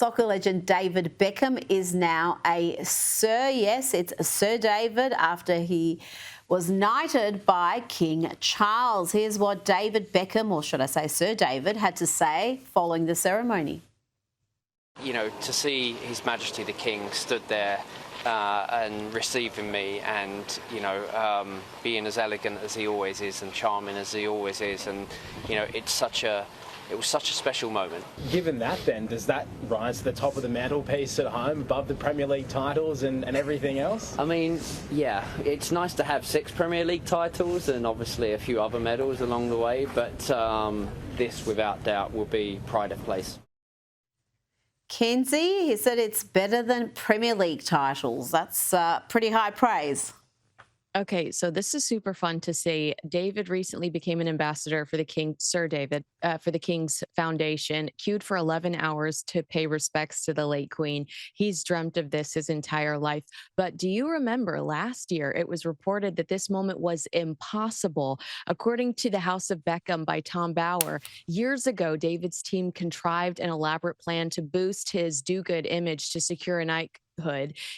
Soccer legend David Beckham is now a Sir. Yes, it's a Sir David after he was knighted by King Charles. Here's what David Beckham, or should I say Sir David, had to say following the ceremony. You know, to see His Majesty the King stood there and receiving me and, you know, being as elegant as he always is and charming as he always is. And, you know, it was such a special moment. Given that then, does that rise to the top of the mantelpiece at home above the Premier League titles and everything else? I mean, yeah, it's nice to have 6 Premier League titles and obviously a few other medals along the way, but this without doubt will be pride of place. Kinsey, he said it's better than Premier League titles. That's pretty high praise. Okay, so this is super fun to see. David recently became an ambassador for the King, Sir David, for the King's Foundation, queued for 11 hours to pay respects to the late Queen. He's dreamt of this his entire life. But do you remember last year it was reported that this moment was impossible? According to the House of Beckham by Tom Bauer, years ago, David's team contrived an elaborate plan to boost his do-good image to secure a knighthood.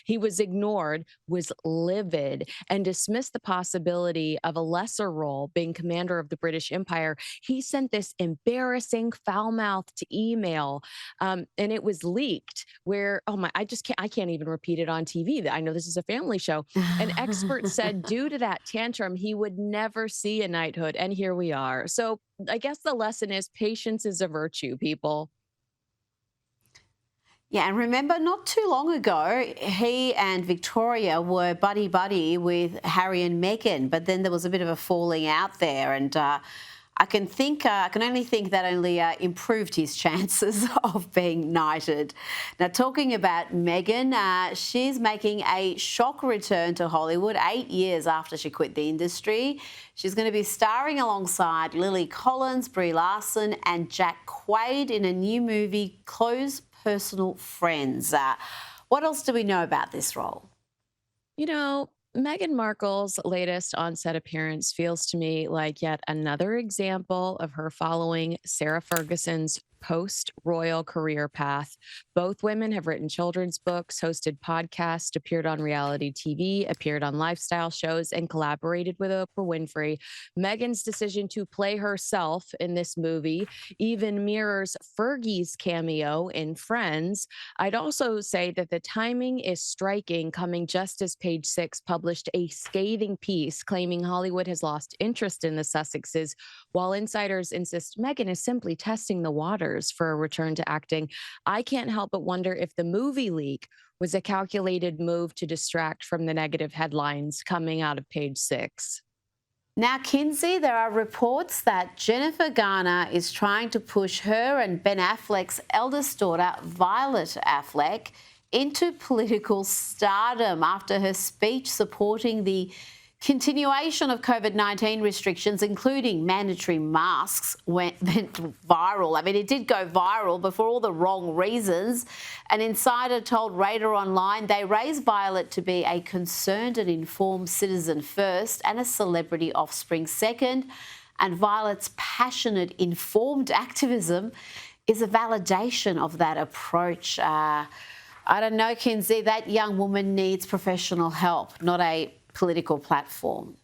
He was ignored, was livid, and dismissed the possibility of a lesser role, being commander of the British Empire. He sent this embarrassing, foul-mouthed email, and it was leaked. Where I can't even repeat it on TV. I know this is a family show. An expert said due to that tantrum, he would never see a knighthood, and here we are. So I guess the lesson is patience is a virtue, people. Yeah, and remember, not too long ago, he and Victoria were buddy-buddy with Harry and Meghan, but then there was a bit of a falling out there, and I can only think that only improved his chances of being knighted. Now, talking about Meghan, she's making a shock return to Hollywood 8 years after she quit the industry. She's going to be starring alongside Lily Collins, Brie Larson and Jack Quaid in a new movie, Close Personal Friends. What else do we know about this role? You know, Meghan Markle's latest on-set appearance feels to me like yet another example of her following Sarah Ferguson's post-royal career path. Both women have written children's books, hosted podcasts, appeared on reality TV, appeared on lifestyle shows, and collaborated with Oprah Winfrey. Meghan's decision to play herself in this movie even mirrors Fergie's cameo in Friends. I'd also say that the timing is striking, coming just as Page Six published a scathing piece claiming Hollywood has lost interest in the Sussexes, while insiders insist Meghan is simply testing the waters for a return to acting. I can't help but wonder if the movie leak was a calculated move to distract from the negative headlines coming out of Page Six. Now, Kinsey, there are reports that Jennifer Garner is trying to push her and Ben Affleck's eldest daughter, Violet Affleck, into political stardom after her speech supporting the continuation of COVID-19 restrictions, including mandatory masks, went viral. I mean, it did go viral, but for all the wrong reasons. An insider told Rita Online they raised Violet to be a concerned and informed citizen first and a celebrity offspring second. And Violet's passionate, informed activism is a validation of that approach. I don't know, Kinsey, that young woman needs professional help, not a political platform.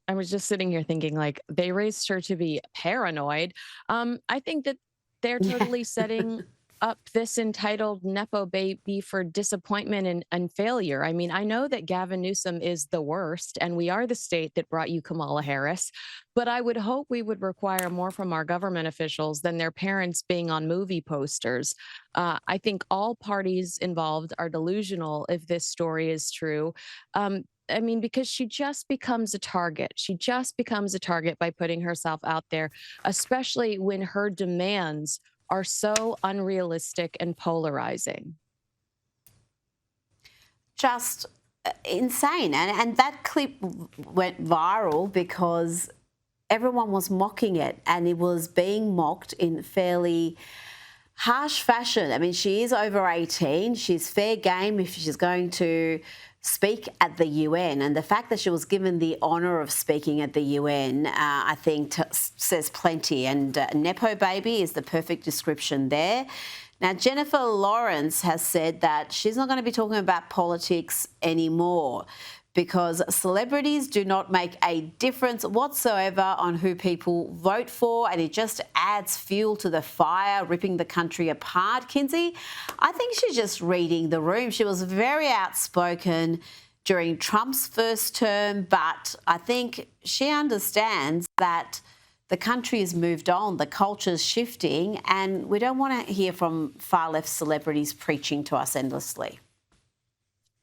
I was just sitting here thinking, like, they raised her to be paranoid. I think that they're totally setting up this entitled Nepo baby for disappointment and failure. I mean, I know that Gavin Newsom is the worst, and we are the state that brought you Kamala Harris, but I would hope we would require more from our government officials than their parents being on movie posters. I think all parties involved are delusional if this story is true. I mean, because she just becomes a target. She just becomes a target by putting herself out there, especially when her demands are so unrealistic and polarizing. Just insane. And that clip went viral because everyone was mocking it, and it was being mocked in fairly harsh fashion. I mean, she is over 18. She's fair game if she's going to speak at the UN. And the fact that she was given the honour of speaking at the UN, I think says plenty. And Nepo baby is the perfect description there. Now, Jennifer Lawrence has said that she's not going to be talking about politics anymore because celebrities do not make a difference whatsoever on who people vote for, and it just adds fuel to the fire, ripping the country apart. Kinsey, I think she's just reading the room. She was very outspoken during Trump's first term, but I think she understands that the country has moved on, the culture's shifting, and we don't want to hear from far-left celebrities preaching to us endlessly.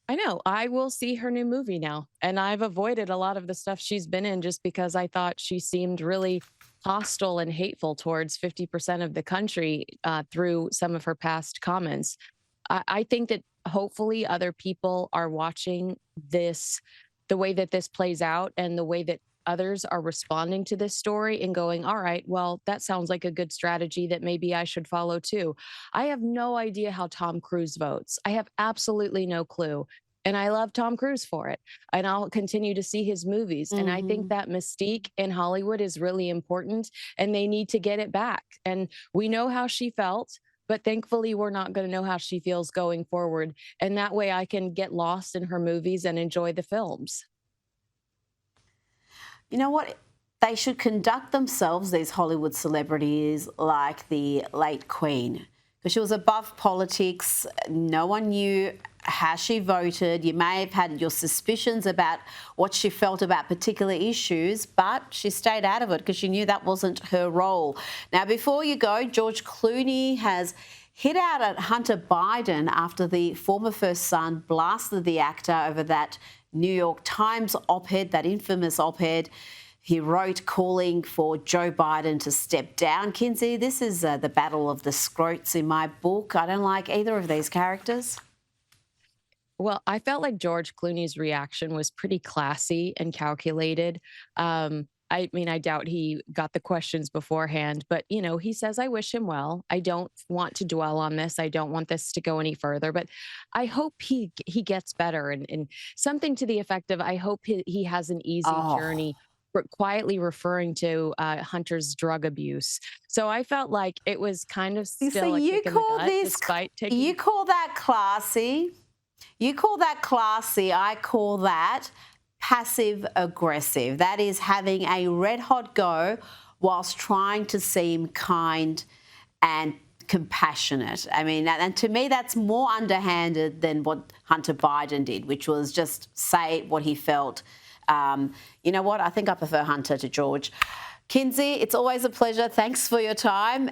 I know. I will see her new movie now. And I've avoided a lot of the stuff she's been in just because I thought she seemed really hostile and hateful towards 50% of the country through some of her past comments. I think that hopefully other people are watching this, the way that this plays out and the way that others are responding to this story and going, all right, well, that sounds like a good strategy that maybe I should follow too. I have no idea how Tom Cruise votes. I have absolutely no clue. And I love Tom Cruise for it. And I'll continue to see his movies. And I think that mystique in Hollywood is really important and they need to get it back. And we know how she felt, but thankfully we're not going to know how she feels going forward. And that way I can get lost in her movies and enjoy the films. You know what? They should conduct themselves, these Hollywood celebrities, like the late Queen, because she was above politics. No one knew how she voted. You may have had your suspicions about what she felt about particular issues, but she stayed out of it because she knew that wasn't her role. Now, before you go, George Clooney has hit out at Hunter Biden after the former First Son blasted the actor over that New York Times op-ed, that infamous op-ed he wrote calling for Joe Biden to step down. Kinsey, this is the battle of the scrotes in my book. I don't like either of these characters. Well, I felt like George Clooney's reaction was pretty classy and calculated. I mean, I doubt he got the questions beforehand, but, you know, he says, I wish him well. I don't want to dwell on this. I don't want this to go any further, but I hope he gets better and something to the effect of, I hope he has an easy journey, quietly referring to Hunter's drug abuse. So I felt like it was kind of still a kick in the gut, despite taking... You call that classy. You call that classy. I call that passive aggressive. That is having a red hot go whilst trying to seem kind and compassionate. I mean, and to me, that's more underhanded than what Hunter Biden did, which was just say what he felt. You know what? I think I prefer Hunter to George. Kinsey, it's always a pleasure. Thanks for your time.